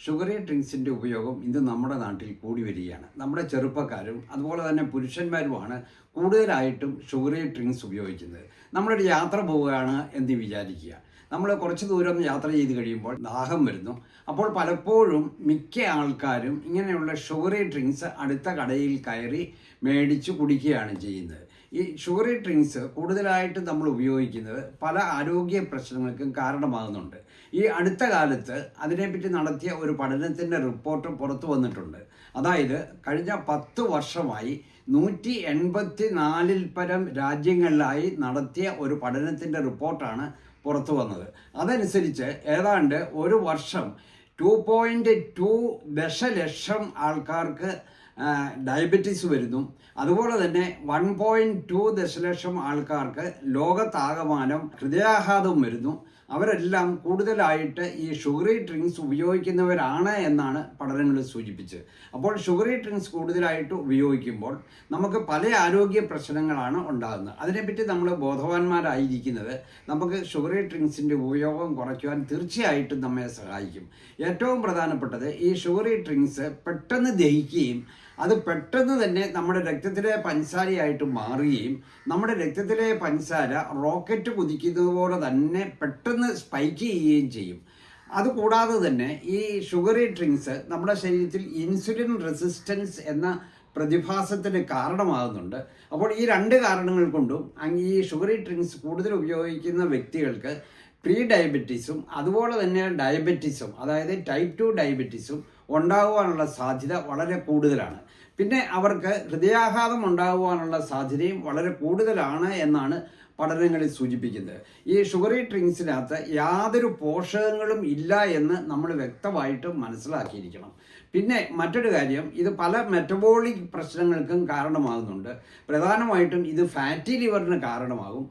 Sugary ഡ്രിങ്ക്സിൻ്റെ ഉപയോഗം ഇന്ന് നമ്മുടെ നാട്ടിൽ കൂടി വരികയാണ്. നമ്മുടെ ചെറുപ്പക്കാരും അതുപോലെ തന്നെ പുരുഷന്മാരുമാണ് കൂടുതലായിട്ടും ഷുഗറി ഡ്രിങ്ക്സ് ഉപയോഗിക്കുന്നത്. നമ്മളൊരു യാത്ര പോവുകയാണ് എന്ന് വിചാരിക്കുക. നമ്മൾ കുറച്ച് ദൂരം യാത്ര ചെയ്ത് കഴിയുമ്പോൾ ദാഹം വരുന്നു. അപ്പോൾ പലപ്പോഴും മിക്ക ആൾക്കാരും ഇങ്ങനെയുള്ള ഷുഗറി ഡ്രിങ്ക്സ് അടുത്ത കടയിൽ കയറി മേടിച്ച് കുടിക്കുകയാണ് ചെയ്യുന്നത്. ഈ ഷുഗറി ഡ്രിങ്ക്സ് കൂടുതലായിട്ട് നമ്മൾ ഉപയോഗിക്കുന്നത് പല ആരോഗ്യ പ്രശ്നങ്ങൾക്കും കാരണമാകുന്നുണ്ട്. ഈ അടുത്ത കാലത്ത് അതിനെപ്പറ്റി നടത്തിയ ഒരു പഠനത്തിൻ്റെ റിപ്പോർട്ട് പുറത്തു വന്നിട്ടുണ്ട്. അതായത് കഴിഞ്ഞ 10 വർഷമായി 184 പരം രാജ്യങ്ങളിലായി നടത്തിയ ഒരു പഠനത്തിൻ്റെ റിപ്പോർട്ടാണ് പുറത്തു വന്നത്. അതനുസരിച്ച് ഏതാണ്ട് ഒരു വർഷം 2.2 ദശലക്ഷം ആൾക്കാർക്ക് ഡയബറ്റീസ് വരുന്നു. അതുപോലെ തന്നെ 1.2 ദശലക്ഷം ആൾക്കാർക്ക് ലോകത്താകമാനം ഹൃദയാഘാതം വരുന്നു. അവരെല്ലാം കൂടുതലായിട്ട് ഈ ഷുഗറി ഡ്രിങ്ക്സ് ഉപയോഗിക്കുന്നവരാണ് എന്നാണ് പഠനങ്ങൾ സൂചിപ്പിച്ചത്. അപ്പോൾ ഷുഗറി ഡ്രിങ്ക്സ് കൂടുതലായിട്ട് ഉപയോഗിക്കുമ്പോൾ നമുക്ക് പല ആരോഗ്യ പ്രശ്നങ്ങളാണ് ഉണ്ടാകുന്നത്. അതിനെപ്പറ്റി നമ്മൾ ബോധവാന്മാരായിരിക്കുന്നത് നമുക്ക് ഷുഗറി ഡ്രിങ്ക്സിൻ്റെ ഉപയോഗം കുറയ്ക്കുവാൻ തീർച്ചയായിട്ടും നമ്മെ സഹായിക്കും. ഏറ്റവും പ്രധാനപ്പെട്ടത് ഈ ഷുഗറി ഡ്രിങ്ക്സ് പെട്ടെന്ന് ദഹിക്കുകയും അത് പെട്ടെന്ന് തന്നെ നമ്മുടെ രക്തത്തിലെ പഞ്ചസാരയായിട്ട് മാറുകയും നമ്മുടെ രക്തത്തിലെ പഞ്ചസാര റോക്കറ്റ് കുതിക്കുന്നത് പോലെ തന്നെ പെട്ടെന്ന് സ്പൈക്ക് ചെയ്യുകയും ചെയ്യും. അതുകൂടാതെ തന്നെ ഈ ഷുഗറി ഡ്രിങ്ക്സ് നമ്മുടെ ശരീരത്തിൽ ഇൻസുലിൻ റെസിസ്റ്റൻസ് എന്ന പ്രതിഭാസത്തിന് കാരണമാകുന്നുണ്ട്. അപ്പോൾ ഈ 2 കാരണങ്ങൾ കൊണ്ടും ഈ ഷുഗറി ഡ്രിങ്ക്സ് കൂടുതൽ ഉപയോഗിക്കുന്ന വ്യക്തികൾക്ക് പ്രീ ഡയബറ്റീസും അതുപോലെ തന്നെ ഡയബറ്റീസും അതായത് ടൈപ്പ് 2 ഡയബറ്റീസും ഉണ്ടാകുവാനുള്ള സാധ്യത വളരെ കൂടുതലാണ്. പിന്നെ അവർക്ക് ഹൃദയാഘാതം ഉണ്ടാകുവാനുള്ള സാധ്യതയും വളരെ കൂടുതലാണ് എന്നാണ് പഠനങ്ങളിൽ സൂചിപ്പിക്കുന്നത്. ഈ ഷുഗറി ഡ്രിങ്ക്സിനകത്ത് യാതൊരു പോഷകങ്ങളും ഇല്ല എന്ന് നമ്മൾ വ്യക്തമായിട്ടും മനസ്സിലാക്കിയിരിക്കണം. പിന്നെ മറ്റൊരു കാര്യം, ഇത് പല മെറ്റബോളിക് പ്രശ്നങ്ങൾക്കും കാരണമാകുന്നുണ്ട്. പ്രധാനമായിട്ടും ഇത് ഫാറ്റി ലിവറിന് കാരണമാകും.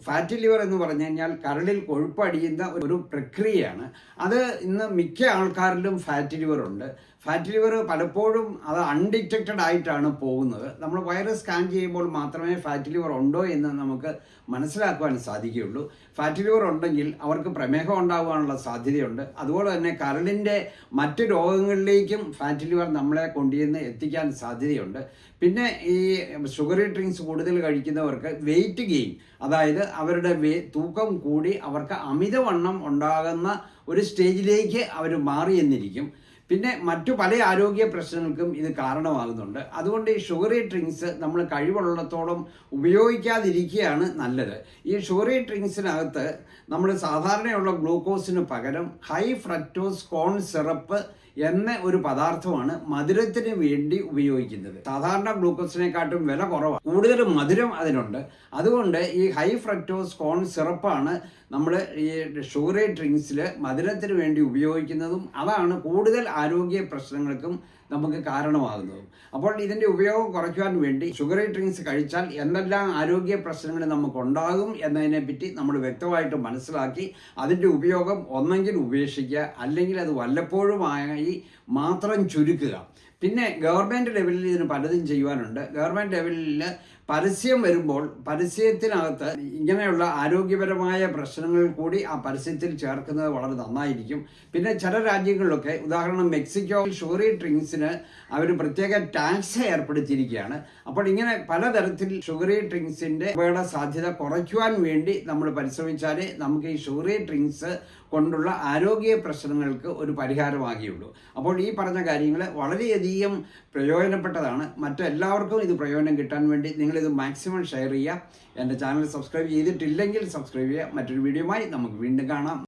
ഫാറ്റി ലിവർ എന്ന് പറഞ്ഞു കഴിഞ്ഞാൽ കരളിൽ കൊഴുപ്പടിയുന്ന ഒരു പ്രക്രിയയാണ്. അത് ഇന്ന് മിക്ക ആൾക്കാരിലും ഫാറ്റി ലിവർ ഉണ്ട്. ഫാറ്റി ലിവർ പലപ്പോഴും അത് അൺഡിറ്റക്റ്റഡ് ആയിട്ടാണ് പോകുന്നത്. നമ്മൾ വയറ് സ്കാൻ ചെയ്യുമ്പോൾ മാത്രമേ ഫാറ്റി ലിവർ ഉണ്ടോ എന്ന് നമുക്ക് മനസ്സിലാക്കുവാൻ സാധിക്കുകയുള്ളൂ. ഫാറ്റി ലിവർ ഉണ്ടെങ്കിൽ അവർക്ക് പ്രമേഹം ഉണ്ടാകാനുള്ള സാധ്യതയുണ്ട്. അതുപോലെ തന്നെ കരളിൻ്റെ മറ്റ് രോഗങ്ങളിലേക്കും ഫാറ്റി ലിവർ നമ്മളെ കൊണ്ടുവന്ന് എത്തിക്കാൻ സാധ്യതയുണ്ട്. പിന്നെ ഈ ഷുഗറി ഡ്രിങ്ക്സ് കൂടുതൽ കഴിക്കുന്നവർക്ക് വെയിറ്റ് ഗെയിൻ, അതായത് അവരുടെ തൂക്കം കൂടി അവർക്ക് അമിതവണ്ണം ഉണ്ടാകുന്ന ഒരു സ്റ്റേജിലേക്ക് അവർ മാറി എന്നിരിക്കും. പിന്നെ മറ്റു പല ആരോഗ്യ പ്രശ്നങ്ങൾക്കും ഇത് കാരണമാകുന്നുണ്ട്. അതുകൊണ്ട് ഈ ഷുഗറി ഡ്രിങ്ക്സ് നമ്മൾ കഴിവുള്ളിടത്തോളം ഉപയോഗിക്കാതിരിക്കുകയാണ് നല്ലത്. ഈ ഷുഗറി ഡ്രിങ്ക്സിനകത്ത് നമ്മൾ സാധാരണയുള്ള ഗ്ലൂക്കോസിന് പകരം ഹൈ ഫ്രക്ടോസ് കോൺ സിറപ്പ് എന്ന ഒരു പദാർത്ഥമാണ് മധുരത്തിന് വേണ്ടി ഉപയോഗിക്കുന്നത്. സാധാരണ ഗ്ലൂക്കോസിനെക്കാട്ടും വില കുറവാണ്, കൂടുതൽ മധുരം അതിനുണ്ട്. അതുകൊണ്ട് ഈ ഹൈ ഫ്രക്ടോസ് കോൺ സിറപ്പാണ് നമ്മൾ ഈ ഷുഗറി ഡ്രിങ്ക്സിൽ മധുരത്തിന് വേണ്ടി ഉപയോഗിക്കുന്നതും അതാണ് കൂടുതൽ ആരോഗ്യ പ്രശ്നങ്ങൾക്കും നമുക്ക് കാരണമാകുന്നതും. അപ്പോൾ ഇതിൻ്റെ ഉപയോഗം കുറയ്ക്കുവാൻ വേണ്ടി ഷുഗറി ഡ്രിങ്ക്സ് കഴിച്ചാൽ എന്തെല്ലാം ആരോഗ്യ പ്രശ്നങ്ങൾ നമുക്കുണ്ടാകും എന്നതിനെപ്പറ്റി നമ്മൾ വ്യക്തമായിട്ട് മനസ്സിലാക്കി അതിൻ്റെ ഉപയോഗം ഒന്നെങ്കിൽ ഉപേക്ഷിക്കുക, അല്ലെങ്കിൽ അത് വല്ലപ്പോഴുമായി മാത്രം ചുരുക്കുക. പിന്നെ ഗവൺമെൻറ് ലെവലിൽ ഇതിന് പലതും ചെയ്യുവാനുണ്ട്. ഗവൺമെൻറ് ലെവലിൽ പരസ്യം വരുമ്പോൾ പരസ്യത്തിനകത്ത് ഇങ്ങനെയുള്ള ആരോഗ്യപരമായ പ്രശ്നങ്ങൾ കൂടി ആ പരസ്യത്തിൽ ചേർക്കുന്നത് വളരെ നന്നായിരിക്കും. പിന്നെ ചില രാജ്യങ്ങളിലൊക്കെ, ഉദാഹരണം മെക്സിക്കോ, ഷുഗറി ഡ്രിങ്ക്സിന് അവർ പ്രത്യേക ടാക്സ് ഏർപ്പെടുത്തിയിരിക്കുകയാണ്. അപ്പോൾ ഇങ്ങനെ പലതരത്തിൽ ഷുഗറി ഡ്രിങ്ക്സിൻ്റെ അപകട സാധ്യത കുറയ്ക്കുവാൻ വേണ്ടി നമ്മൾ പരിശ്രമിച്ചാലേ നമുക്ക് ഈ ഷുഗറി ഡ്രിങ്ക്സ് കൊണ്ടുള്ള ആരോഗ്യ പ്രശ്നങ്ങൾക്ക് ഒരു പരിഹാരമാകുകയുള്ളൂ. അപ്പോൾ ഈ പറഞ്ഞ കാര്യങ്ങൾ വളരെയധികം പ്രയോജനപ്പെട്ടതാണ്. മറ്റെല്ലാവർക്കും ഇത് പ്രയോജനം കിട്ടാൻ വേണ്ടി നിങ്ങളിത് മാക്സിമം ഷെയർ ചെയ്യുക. എൻ്റെ ചാനൽ സബ്സ്ക്രൈബ് ചെയ്തിട്ടില്ലെങ്കിൽ സബ്സ്ക്രൈബ് ചെയ്യുക. മറ്റൊരു വീഡിയോയുമായി നമുക്ക് വീണ്ടും കാണാം.